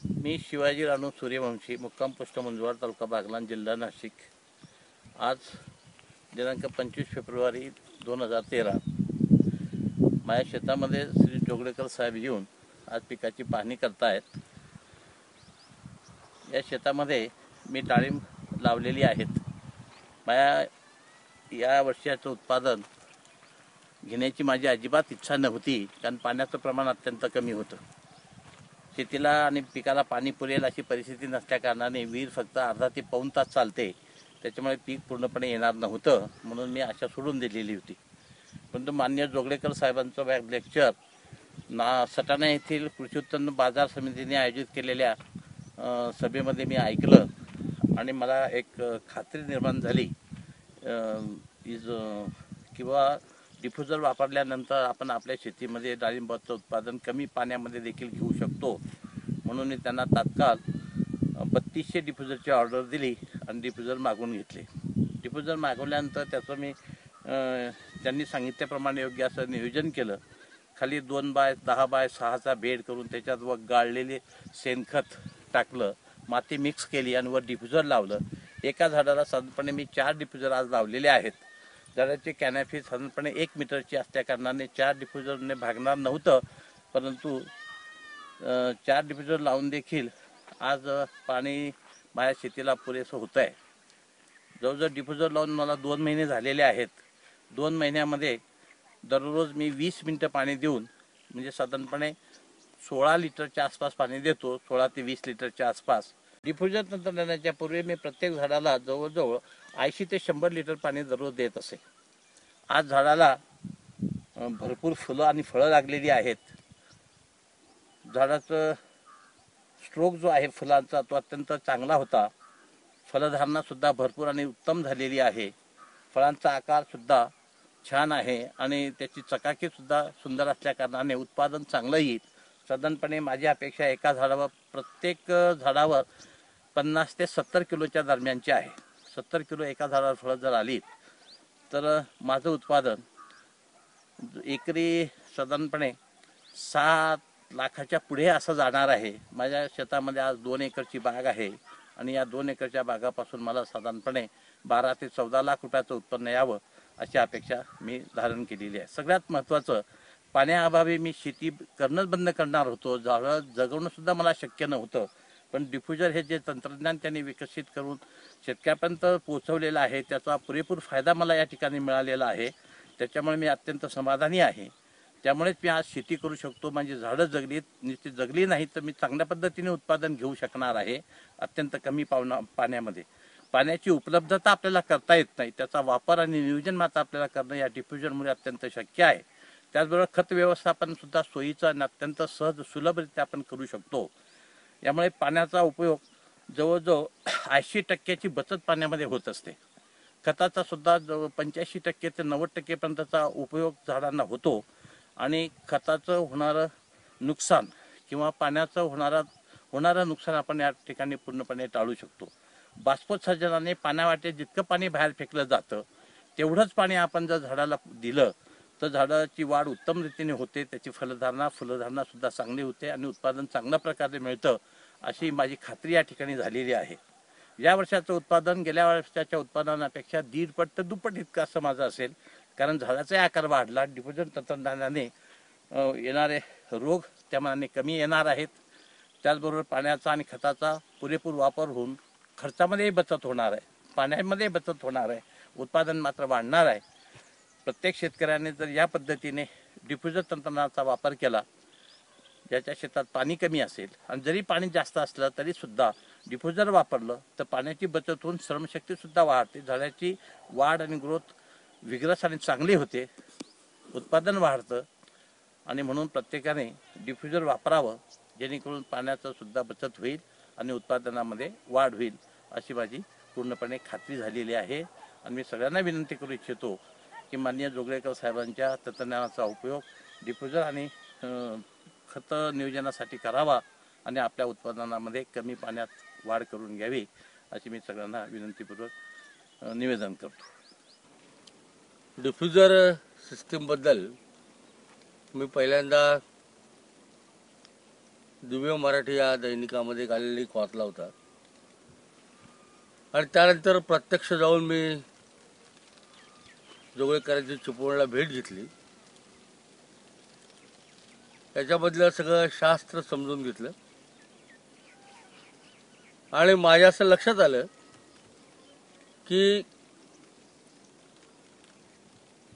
मी शिवाजी रानू सूर्यवंशी, मुक्काम पोस्ट मंजवार, तालुका बागलाण, जिल्हा नाशिक। आज दिनांक 25 फेब्रुवारी 2013 माझ्या शेतामध्ये श्री जोगळेकर साहेब येऊन आज पिकाची पाहणी करतायत। या शेतामध्ये मी डाळिंब लावलेली आहेत। माझ्या या वर्षाचं उत्पादन घेण्याची माझी अजिबात इच्छा नव्हती, कारण पाण्याचं प्रमाण अत्यंत कमी होतं। शेतीला आणि पिकाला पाणी पुरेल अशी परिस्थिती नसल्या कारणाने विहीर फक्त अर्धा ते पाऊण तास चालते, त्याच्यामुळे पीक पूर्णपणे येणार नव्हतं, म्हणून मी आशा सोडून दिलेली होती। परंतु माननीय जोगळेकर साहेबांचं लेक्चर सटाणा येथील कृषी उत्पन्न बाजार समितीने आयोजित केलेल्या सभेमध्ये मी ऐकलं आणि मला एक खात्री निर्माण झाली किंवा डिफ्युजर वापरल्यानंतर आपण आपल्या शेतीमध्ये डाळिंबाचं उत्पादन कमी पाण्यामध्ये देखील घेऊ शकतो। म्हणून मी त्यांना तात्काळ 3200 डिफ्युजरची ऑर्डर दिली आणि डिफ्युजर मागवून घेतले। डिफ्युजर मागवल्यानंतर त्याचं मी त्यांनी सांगितल्याप्रमाणे योग्य असं नियोजन केलं। खाली 2x10x6चा बेड करून त्याच्यात वर गाळलेले शेणखत टाकलं, माती मिक्स केली आणि वर डिफ्युजर लावलं। एका झाडाला साधारणपणे मी 4 डिफ्युजर आज लावलेले आहेत। झाडाची कॅनॉपी साधारणपणे 1 मीटरची असल्या कारणाने 4 डिफ्युजरने भागणार नव्हतं, परंतु 4 डिफ्युजर लावून देखील आज पाणी माझ्या शेतीला पुरेसं होतं आहे। जवळजवळ डिफ्युजर लावून मला 2 महिने झालेले आहेत। 2 महिन्यामध्ये दररोज मी 20 मिनिटं पाणी देऊन म्हणजे साधारणपणे 16 लिटरच्या आसपास पाणी देतो, 16 ते 20 लिटरच्या आसपास। डिफ्युजर तंत्रज्ञानाच्या पूर्वी मी प्रत्येक झाडाला जवळजवळ 80 ते 100 लिटर पाणी दररोज देत असे। आज झाडाला भरपूर फुलं आणि फळं लागलेली आहेत। झाडाचं स्ट्रोक जो आहे फुलांचा तो अत्यंत चांगला होता। फलधारणा सुद्धा भरपूर आणि उत्तम झालेली आहे। फळांचा आकार सुद्धा छान आहे आणि त्याची चकाकी सुद्धा सुंदर असल्या कारणाने उत्पादन चांगलं येईल। साधारणपणे माझी अपेक्षा एका झाडावर प्रत्येक झाडावर 50 ते 70 किलोच्या दरम्यानची आहे। 70 किलो एका झाडावर फळं जर आली तर माझं उत्पादन एकरी साधारणपणे 7 लाखाच्या पुढे असं जाणार आहे। माझ्या शेतामध्ये आज 2 एकरची बाग आहे आणि या 2 एकरच्या बागापासून मला साधारणपणे 12 ते 14 लाख रुपयाचं उत्पन्न यावं अशी अपेक्षा मी धारण केलेली आहे। सगळ्यात महत्त्वाचं, पाण्याअभावी मी शेती करणंच बंद करणार होतो, झाडं जगवणं सुद्धा मला शक्य नव्हतं। पण डिफ्युजर हे जे तंत्रज्ञान त्यांनी विकसित करून शेतकऱ्यापर्यंत पोहोचवलेलं आहे, त्याचा पुरेपूर फायदा मला या ठिकाणी मिळालेला आहे। त्याच्यामुळे मी अत्यंत समाधानी आहे। त्यामुळेच मी आज शेती करू शकतो। माझी झाडं नुसती जगली नाही तर मी चांगल्या पद्धतीने उत्पादन घेऊ शकणार आहे। अत्यंत कमी पाण्यामध्ये पाण्याची उपलब्धता आपल्याला करता येत नाही, त्याचा वापर आणि नियोजन मात्र आपल्याला करणं या डिफ्युजरमुळे अत्यंत शक्य आहे। त्याचबरोबर खत व्यवस्थापन सुद्धा सोयीचं आणि अत्यंत सहज सुलभरित्या आपण करू शकतो। यामुळे पाण्याचा उपयोग जवळजवळ 80% बचत पाण्यामध्ये होत असते। खताचा सुद्धा जवळ 85% ते 90% पर्यंतचा उपयोग झाडांना होतो आणि खताचं होणारं नुकसान किंवा पाण्याचं होणारं नुकसान आपण या ठिकाणी पूर्णपणे टाळू शकतो। बाष्पोत्सर्जनाने पाण्यावाटे जितकं पाणी बाहेर फेकलं जातं तेवढंच पाणी आपण जर झाडाला दिलं तर झाडाची वाढ उत्तम रीतीने होते, त्याची फुलधारणा सुद्धा चांगली होते आणि उत्पादन चांगल्या प्रकारे मिळतं अशी माझी खात्री या ठिकाणी झालेली आहे। या वर्षाचं उत्पादन गेल्या वर्षाच्या उत्पादनापेक्षा 1.5 पट ते 2 पट इतकं असं माझं असेल, कारण झाडाचा आकार वाढला। डिफ्युजन तंत्रज्ञानाने येणारे रोग त्या मानाने कमी येणार आहेत। त्याचबरोबर पाण्याचा आणि खताचा पुरेपूर वापर होऊन खर्चामध्येही बचत होणार आहे, पाण्यामध्ये बचत होणार आहे, उत्पादन मात्र वाढणार आहे। प्रत्येक शेतकऱ्याने जर या पद्धतीने डिफ्युजर तंत्रज्ञानाचा वापर केला, ज्याच्या शेतात पाणी कमी असेल आणि जरी पाणी जास्त असलं तरी सुद्धा डिफ्युजर वापरलं तर पाण्याची बचत होऊन श्रमशक्तीसुद्धा वाढते, झाडाची वाढ आणि ग्रोथ विग्रस आणि चांगली होते, उत्पादन वाढतं। आणि म्हणून प्रत्येकाने डिफ्युजर वापरावं, जेणेकरून पाण्याचं सुद्धा बचत होईल आणि उत्पादनामध्ये वाढ होईल अशी माझी पूर्णपणे खात्री झालेली आहे। आणि मी सगळ्यांना विनंती करू इच्छितो की माननीय जोगळेकर साहेबांच्या तंत्रज्ञानाचा उपयोग डिफ्युजर आणि खत नियोजनासाठी करावा आणि आपल्या उत्पादनामध्ये कमी पाण्यात वाढ करून घ्यावी अशी मी सगळ्यांना विनंतीपूर्वक निवेदन करतो। डिफ्युजर सिस्टीमबद्दल मी पहिल्यांदा दिव्य मराठी या दैनिकामध्ये एक आलेली वाचला होता आणि त्यानंतर प्रत्यक्ष जाऊन मी जोगळेकरांची चिपळूणला भेट घेतली. त्याच्याबद्दल सगळं शास्त्र समजून घेतलं आणि माझ्या असं लक्षात आलं की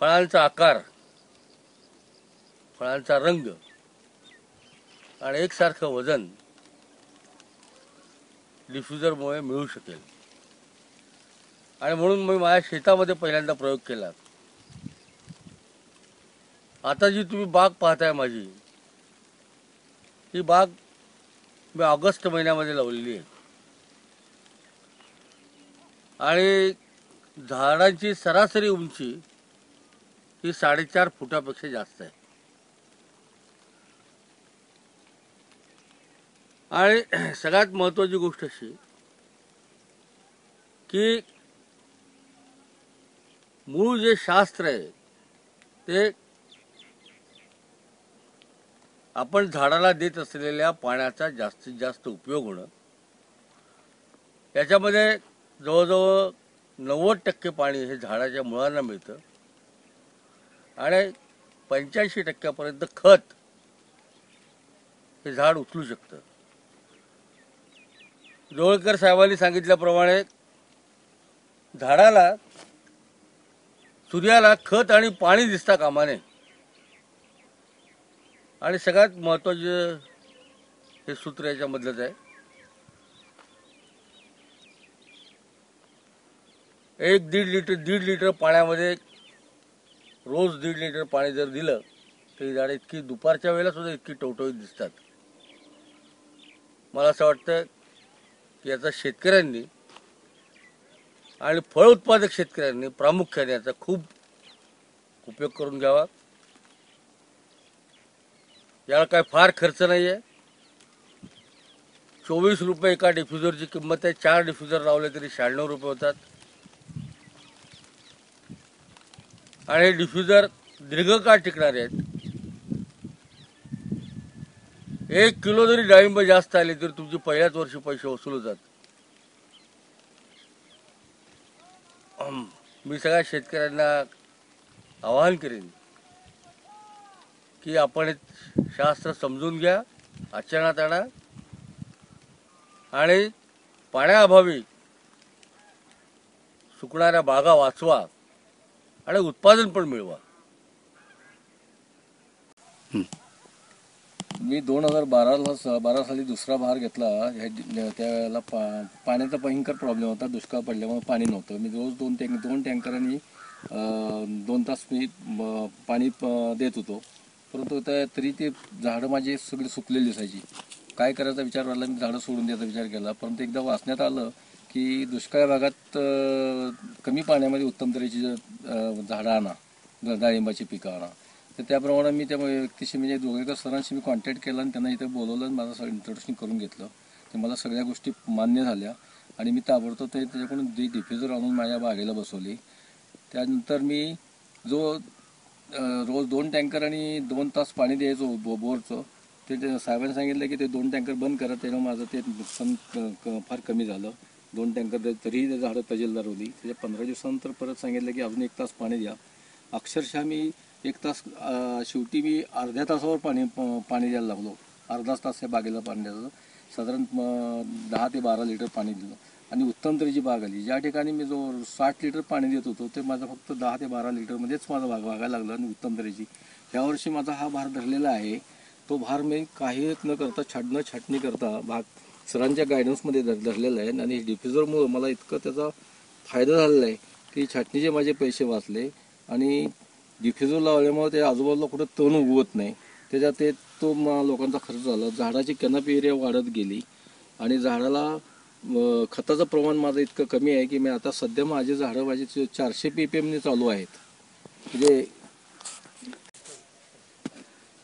फळांचा आकार, फळांचा रंग आणि एकसारखं वजन डिफ्युजरमुळे मिळू शकेल. आणि म्हणून मी माझ्या शेतामध्ये पहिल्यांदा प्रयोग केला. आता जी तुम्ही बाग पाहताय माझी, ही बाग मी ऑगस्ट महिन्यामध्ये लावलेली आहे आणि झाडांची सरासरी उंची ही 4.5 फुटापेक्षा जास्त आहे. आणि सगळ्यात महत्त्वाची गोष्ट अशी की मूळ जे शास्त्र आहे ते आपण झाडाला देत असलेल्या पाण्याचा जास्तीत जास्त उपयोग होणं. याच्यामध्ये जवळजवळ 90% पाणी हे झाडाच्या मुळांना मिळतं आणि 85% खत हे झाड उचलू शकतं. जोगळेकर साहेबांनी सांगितल्याप्रमाणे झाडाला, सूर्याला खत आणि पाणी दिसता कामा नये. आणि सगळ्यात महत्त्वाचं हे सूत्र याच्यामधलंच आहे. 1-1.5 लिटर पाण्यामध्ये रोज 1.5 लिटर पाणी जर दिलं तर ही झाडं इतकी दुपारच्या वेळेला सुद्धा इतकी टवटवीत दिसतात. मला असं वाटतं की याचा शेतकऱ्यांनी आणि फळ उत्पादक शेतकऱ्यांनी प्रामुख्याने याचा खूप उपयोग करून घ्यावा. याला काय फार खर्च नाही आहे. 24 रुपये एका डिफ्युजरची किंमत आहे. 4 डिफ्युजर लावले तरी 96 रुपये होतात. आणि डिफ्युजर दीर्घकाळ टिकणारे आहेत. 1 किलो जरी डाळिंब जास्त आली तरी तुमची पहिल्याच वर्षी पैसे वसूल होतात. मी सगळ्या शेतकऱ्यांना आवाहन करेन की आपण शास्त्र समजून घ्या, आचरणात आणा आणि पाण्याअभावी सुकणाऱ्या बागा वाचवा आणि उत्पादन पण मिळवा. मी 2012 साली दुसरा भार घेतला. त्यावेळेला पाण्याचा भयंकर प्रॉब्लेम होता. दुष्काळ पडल्यामुळे पाणी नव्हतं. मी रोज दोन टँकरांनी 2 तास मी पाणी देत होतो. परंतु तरी ते झाडं माझी सगळी सुकलेली दिसायची. काय करायचा विचार झाला, मी झाडं सोडून द्यायचा विचार केला. परंतु एकदा वाचण्यात आलं की दुष्काळ भागात कमी पाण्यामध्ये उत्तम तऱ्हेची झाडं आणा, डाळिंबाची पिकं आणा. तर त्याप्रमाणे मी त्या व्यक्तीशी, म्हणजे जोगळेकर सरांशी मी कॉन्टॅक्ट केला आणि त्यांना इथे बोलवलं आणि माझं सगळं इंट्रोडक्शन करून घेतलं. तर मला सगळ्या गोष्टी मान्य झाल्या आणि मी ताबडतोब त्याच्याकडून डिफ्युजर आणून माझ्या बागेला बसवली. त्यानंतर मी रोज 2 टँकर आणि 2 तास पाणी द्यायचो बोरचं. ते साहेबांनी सांगितलं की ते 2 टँकर बंद करा. त्यामुळे माझं ते नुकसान फार कमी झालं. 2 टँकर तरीही ते झाडं तजेलदार होती. त्याच्या 15 दिवसानंतर परत सांगितलं की अजून 1 तास पाणी द्या. अक्षरशः मी 1 तास, शेवटी मी अर्ध्या तासावर पाणी द्यायला लागलो. अर्धाच तास या बागेला पाणी द्यायचं. साधारण 10 ते 12 लिटर पाणी दिलं आणि उत्तम तऱ्हेची बाग आली. ज्या ठिकाणी मी जो 60 लिटर पाणी देत होतो ते माझं फक्त 10 ते 12 लिटरमध्येच माझं बागायला लागलं आणि उत्तम तऱ्हेची. यावर्षी माझा हा भार धरलेला आहे. तो भार मी काही न करता, छाटणी करता सरांच्या गायडन्समध्ये धरलेला आहे. आणि डिफ्युजरमुळं मला इतकं त्याचा फायदा झालेला आहे की छाटणीचे माझे पैसे वाचले आणि डिफ्युजर लावल्यामुळे ते आजूबाजूला कुठं तण उगवत नाही. त्याच्यात तो लोकांचा खर्च झाला. झाडाची कॅनपी एरिया वाढत गेली आणि झाडाला खताचं प्रमाण माझं इतकं कमी आहे की मी आता सध्या माझे झाडं 400 ppm चालू आहेत. म्हणजे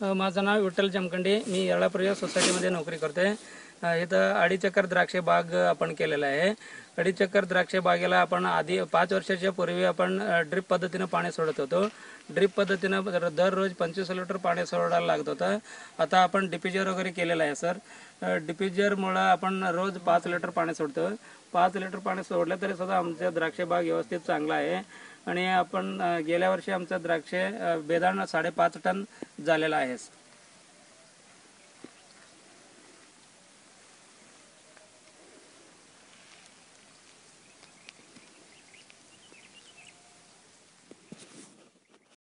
माझं नाव विठ्ठल जमखंडे. मी येरळा परिवार सोसायटीमध्ये नोकरी करतो आहे. इथं 2.5 एकर द्राक्ष बाग आपण केलेला आहे. 2.5 एकर द्राक्ष बागेला आपण आधी 5 वर्षाच्या पूर्वी आपण ड्रिप पद्धतीनं पाणी सोडत होतो. ड्रिप पद्धतीनं दररोज 25 लिटर पाणी सोडायला लागत होतं. आता आपण डिपिजर वगैरे केलेलं आहे सर. डिपिजरमुळं आपण रोज 5 लिटर पाणी सोडतो. 5 लिटर पाणी सोडलं तरी सुद्धा आमच्या द्राक्ष बाग व्यवस्थित चांगला आहे. आणि आपण गेल्या वर्षी आमचं द्राक्ष बेदाण 5.5 टन झालेला आहे.